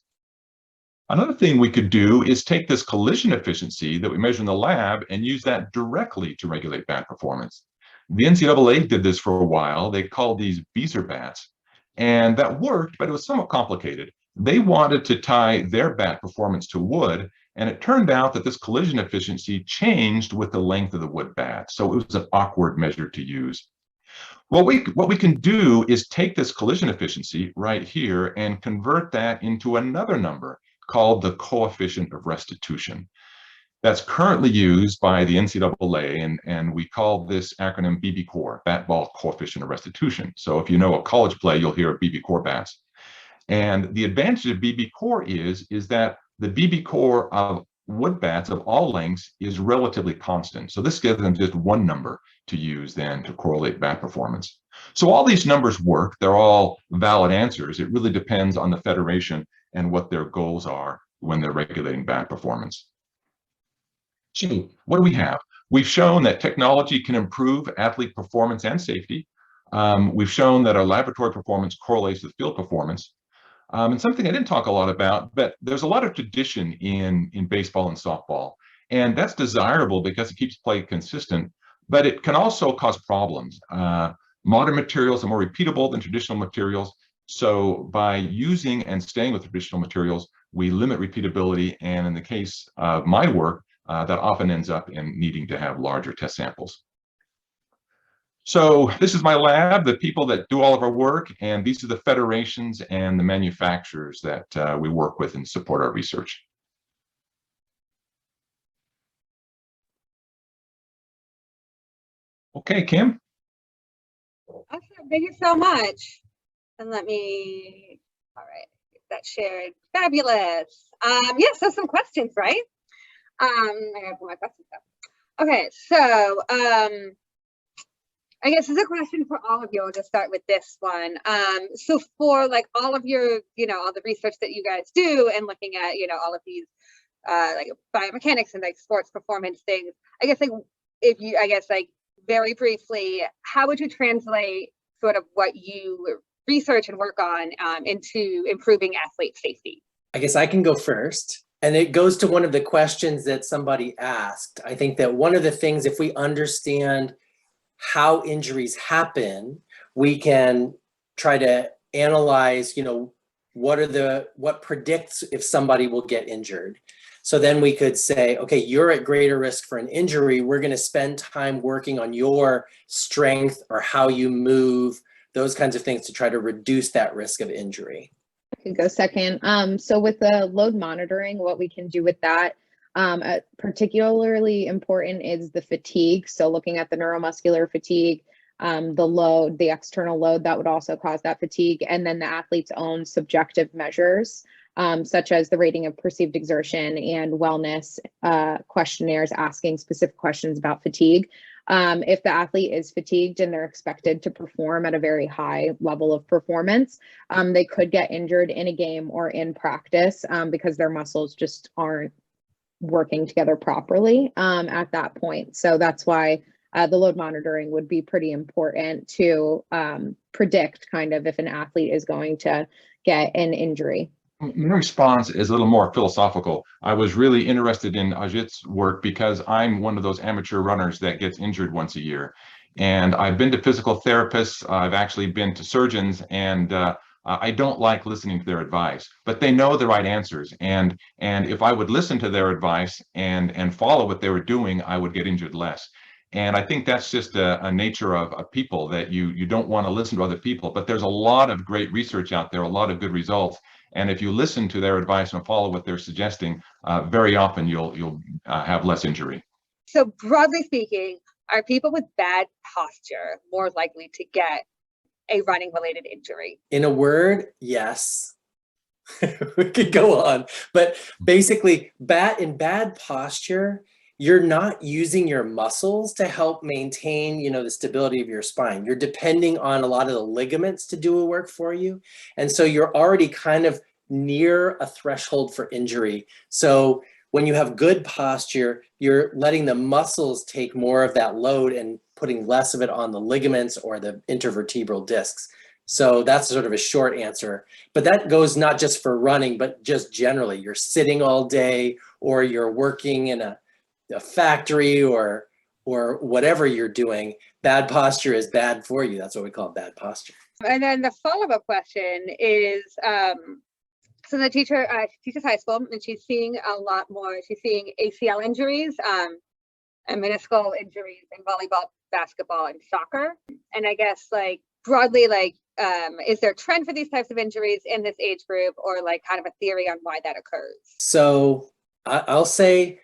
Speaker 5: Another thing we could do is take this collision efficiency that we measure in the lab and use that directly to regulate bat performance. The NCAA did this for a while. They called these Beezer bats, and that worked, but it was somewhat complicated. They wanted to tie their bat performance to wood, and it turned out that this collision efficiency changed with the length of the wood bat. So it was an awkward measure to use. What we can do is take this collision efficiency right here and convert that into another number called the coefficient of restitution. That's currently used by the NCAA, and we call this acronym BB-COR, Bat Ball Coefficient of Restitution. So if you know a college play, you'll hear of BB-COR bats. And the advantage of BB-COR is that the BB-COR of wood bats of all lengths is relatively constant. So this gives them just one number to use then to correlate bat performance. So all these numbers work. They're all valid answers. It really depends on the federation and what their goals are when they're regulating bat performance. So what do we have? We've shown that technology can improve athlete performance and safety. We've shown that our laboratory performance correlates with field performance. And something I didn't talk a lot about, but there's a lot of tradition in baseball and softball, and that's desirable because it keeps play consistent, but it can also cause problems. Modern materials are more repeatable than traditional materials. So by using and staying with traditional materials, we limit repeatability. And in the case of my work, that often ends up in needing to have larger test samples. So this is my lab, the people that do all of our work, and these are the federations and the manufacturers that we work with and support our research. Okay, Kim.
Speaker 1: Awesome, thank you so much. And all right, get that shared. Fabulous. Yeah, so some questions, right? I gotta put my questions up. Okay, so I guess this is a question for all of you. I'll just start with this one. So for like all of your, all the research that you guys do and looking at, all of these like biomechanics and like sports performance things, I guess very briefly, how would you translate sort of what you research and work on into improving athlete safety?
Speaker 3: I guess I can go first. And it goes to one of the questions that somebody asked. I think that one of the things, if we understand how injuries happen, we can try to analyze, what predicts if somebody will get injured. So then we could say, okay, you're at greater risk for an injury. We're going to spend time working on your strength or how you move, those kinds of things to try to reduce that risk of injury.
Speaker 4: I could go second. So with the load monitoring, what we can do with that, particularly important is the fatigue. So looking at the neuromuscular fatigue, the load, the external load that would also cause that fatigue, and then the athlete's own subjective measures, such as the rating of perceived exertion and wellness questionnaires asking specific questions about fatigue. If the athlete is fatigued and they're expected to perform at a very high level of performance, they could get injured in a game or in practice because their muscles just aren't working together properly at that point. So that's why the load monitoring would be pretty important to predict kind of if an athlete is going to get an injury.
Speaker 5: My response is a little more philosophical. I was really interested in Ajit's work because I'm one of those amateur runners that gets injured once a year. And I've been to physical therapists, I've actually been to surgeons, and I don't like listening to their advice, but they know the right answers. And if I would listen to their advice and follow what they were doing, I would get injured less. And I think that's just a nature of people, that you don't want to listen to other people, but there's a lot of great research out there, a lot of good results. And if you listen to their advice and follow what they're suggesting, very often you'll have less injury.
Speaker 1: So broadly speaking, are people with bad posture more likely to get a running related injury?
Speaker 3: In a word, yes. We could go on, but basically in bad posture, you're not using your muscles to help maintain, the stability of your spine. You're depending on a lot of the ligaments to do a work for you. And so you're already kind of near a threshold for injury. So when you have good posture, you're letting the muscles take more of that load and putting less of it on the ligaments or the intervertebral discs. So that's sort of a short answer, but that goes not just for running, but just generally. You're sitting all day, or you're working in a factory or whatever you're doing. Bad posture is bad for you. That's what we call bad posture.
Speaker 1: And then the follow-up question is, so the teacher teaches high school, and she's seeing a lot more. She's seeing ACL injuries and meniscal injuries in volleyball, basketball, and soccer. And I guess broadly, is there a trend for these types of injuries in this age group, or kind of a theory on why that occurs?
Speaker 3: So I'll say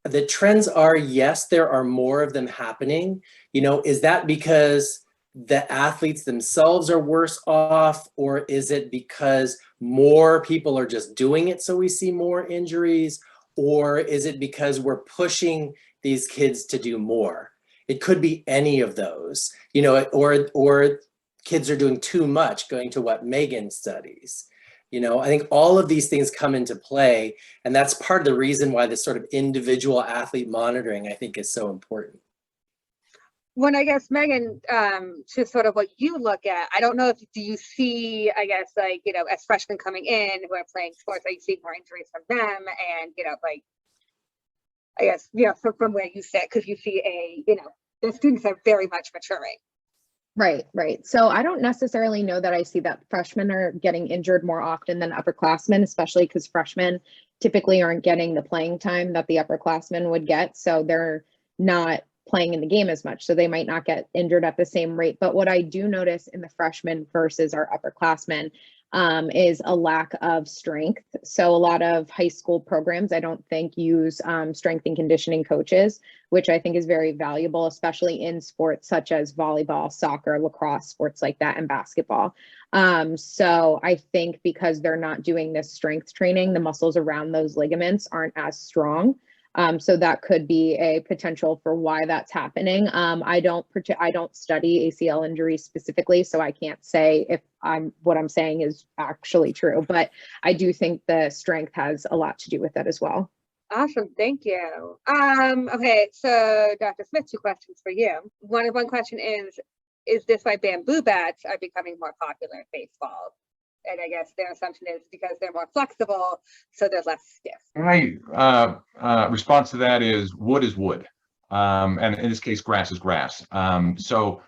Speaker 3: the trends are, yes, there are more of them happening. Is that because the athletes themselves are worse off, or is it because more people are just doing it so we see more injuries, or is it because we're pushing these kids to do more? It could be any of those, or kids are doing too much, going to what Megan studies. I think all of these things come into play, and that's part of the reason why this sort of individual athlete monitoring, I think, is so important.
Speaker 1: When I guess, Megan, to sort of what you look at, I don't know do you see, I guess, as freshmen coming in who are playing sports, are you seeing more injuries from them? And, I guess, from where you sit, because you see the students are very much maturing.
Speaker 4: Right. So I don't necessarily know that I see that freshmen are getting injured more often than upperclassmen, especially because freshmen typically aren't getting the playing time that the upperclassmen would get. So they're not playing in the game as much. So they might not get injured at the same rate. But what I do notice in the freshmen versus our upperclassmen is a lack of strength. So a lot of high school programs, I don't think, use strength and conditioning coaches, which I think is very valuable, especially in sports such as volleyball, soccer, lacrosse, sports like that, and basketball. So I think because they're not doing this strength training, the muscles around those ligaments aren't as strong. So that could be a potential for why that's happening. I don't study ACL injuries specifically, so I can't say if what I'm saying is actually true, but I do think the strength has a lot to do with that as well.
Speaker 1: Awesome, thank you. Okay, so Dr. Smith, 2 questions for you. One question is this why bamboo bats are becoming more popular in baseball? And I guess their assumption is because they're more flexible, so they're less stiff.
Speaker 5: My response to that is wood. And in this case, grass is grass. So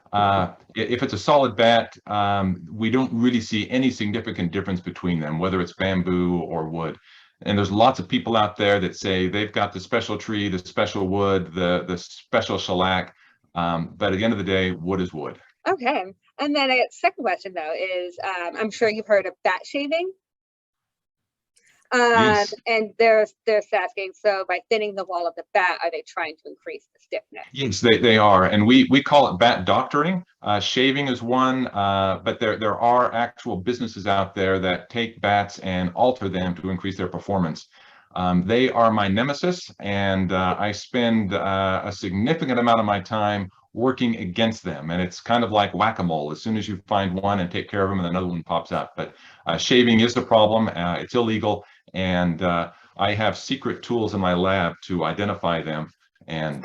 Speaker 5: if it's a solid bat, we don't really see any significant difference between them, whether it's bamboo or wood. And there's lots of people out there that say they've got the special tree, the special wood, the special shellac. But at the end of the day, wood is wood.
Speaker 1: Okay. And then a second question, though, is I'm sure you've heard of bat shaving.
Speaker 5: Yes.
Speaker 1: And they're asking, so by thinning the wall of the bat, are they trying to increase the stiffness?
Speaker 5: Yes, they are. And we call it bat doctoring. Shaving is one, but there are actual businesses out there that take bats and alter them to increase their performance. They are my nemesis, and I spend a significant amount of my time working against them. And it's kind of like whack-a-mole. As soon as you find one and take care of them, and another one pops up. But shaving is the problem. It's illegal, and I have secret tools in my lab to identify them and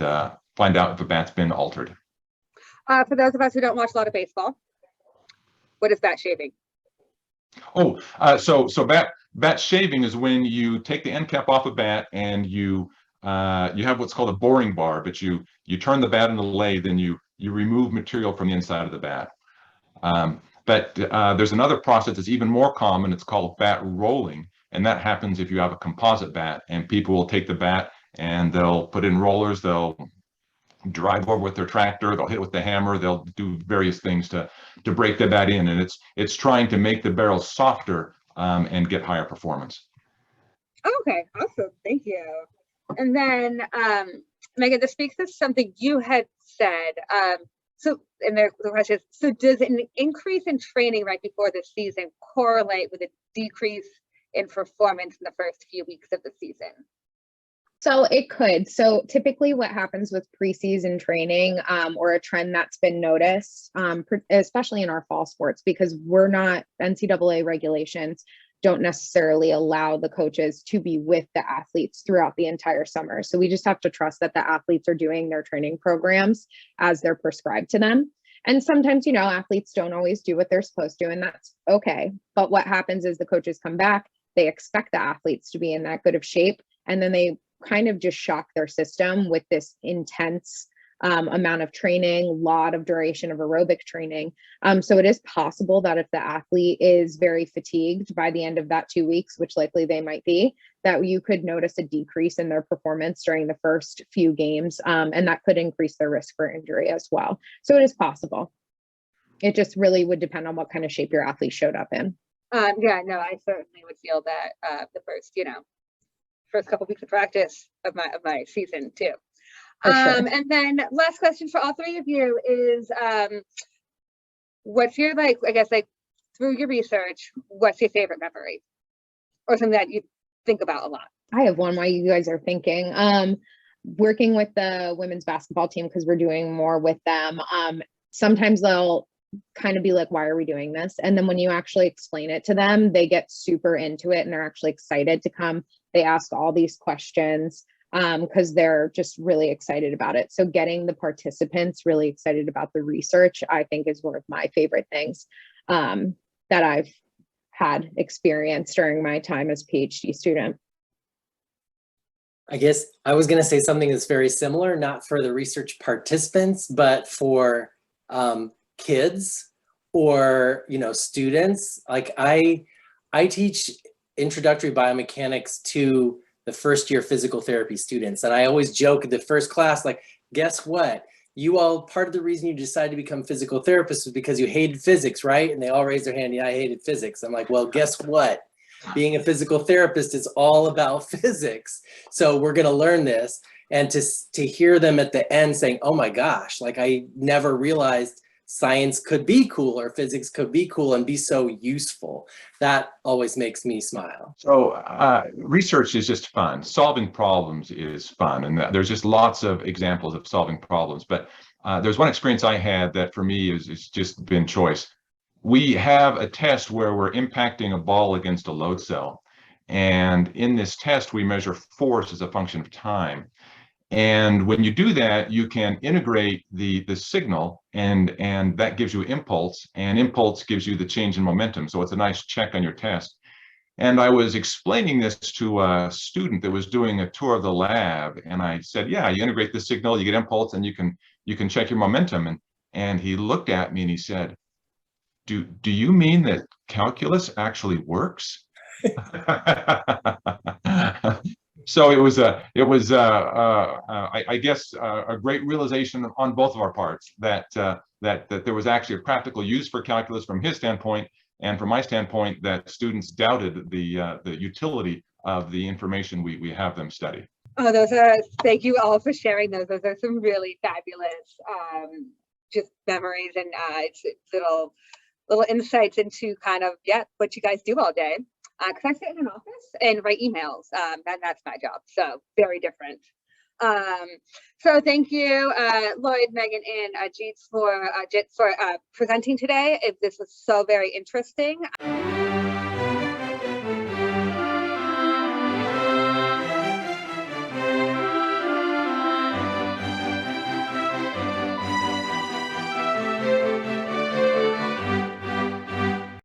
Speaker 5: find out if a bat's been altered.
Speaker 1: For those of us who don't watch a lot of baseball, what is bat shaving?
Speaker 5: Oh, so bat shaving is when you take the end cap off a bat and you have what's called a boring bar, but you turn the bat in the lathe and you remove material from the inside of the bat. But there's another process that's even more common. It's called bat rolling, and that happens if you have a composite bat, and people will take the bat and they'll put in rollers, they'll drive over with their tractor, they'll hit it with the hammer, they'll do various things to break the bat in, and it's trying to make the barrel softer and get higher performance.
Speaker 1: Okay, awesome, thank you. And then Megan, this speaks to something you had said. So, and the question is, so does an increase in training right before the season correlate with a decrease in performance in the first few weeks of the season?
Speaker 4: So it could. So typically what happens with preseason training or a trend that's been noticed, especially in our fall sports, because we're not, NCAA regulations don't necessarily allow the coaches to be with the athletes throughout the entire summer. So we just have to trust that the athletes are doing their training programs as they're prescribed to them. And sometimes, you know, athletes don't always do what they're supposed to, and that's okay. But what happens is the coaches come back, they expect the athletes to be in that good of shape, and then they kind of just shock their system with this intense amount of training, lot of duration of aerobic training. So it is possible that if the athlete is very fatigued by the end of that 2 weeks, which likely they might be, that you could notice a decrease in their performance during the first few games, and that could increase their risk for injury as well. So it is possible. It just really would depend on what kind of shape your athlete showed up in.
Speaker 1: Yeah, no, I certainly would feel that the first couple weeks of practice of my season too.
Speaker 4: For sure.
Speaker 1: And then last question for all three of you is, what's your, through your research, what's your favorite memory or something that you think about a lot?
Speaker 4: I have one while you guys are thinking. Working with the women's basketball team, because we're doing more with them, sometimes they'll kind of be like, why are we doing this? And then when you actually explain it to them, they get super into it and they're actually excited to come. They ask all these questions because they're just really excited about it. So getting the participants really excited about the research, I think, is one of my favorite things that I've had experience during my time as a PhD student.
Speaker 3: I guess I was going to say something that's very similar, not for the research participants, but for kids or, students. Like I teach introductory biomechanics to the first year physical therapy students. And I always joke at the first class, like, guess what? You all, part of the reason you decided to become physical therapists was because you hated physics, right? And they all raised their hand, yeah, I hated physics. I'm like, well, guess what? Being a physical therapist is all about physics. So we're going to learn this. And to hear them at the end saying, oh my gosh, like I never realized science could be cool or physics could be cool and be so useful. That always makes me smile.
Speaker 5: So research is just fun. Solving problems is fun. And there's just lots of examples of solving problems. But there's one experience I had that for me is just been choice. We have a test where we're impacting a ball against a load cell. And in this test, we measure force as a function of time. And when you do that, you can integrate the signal and that gives you impulse, and impulse gives you the change in momentum. So it's a nice check on your test. And I was explaining this to a student that was doing a tour of the lab. And I said, yeah, you integrate the signal, you get impulse, and you can check your momentum. And he looked at me and he said, do you mean that calculus actually works? So it was I guess a great realization on both of our parts that there was actually a practical use for calculus from his standpoint, and from my standpoint that students doubted the utility of the information we have them study.
Speaker 1: Oh, thank you all for sharing those. Those are some really fabulous just memories and it's little insights into kind of what you guys do all day. because I sit in an office and write emails. That's my job. So very different. So thank you, Lloyd, Megan, and Ajit for presenting today. This was so very interesting.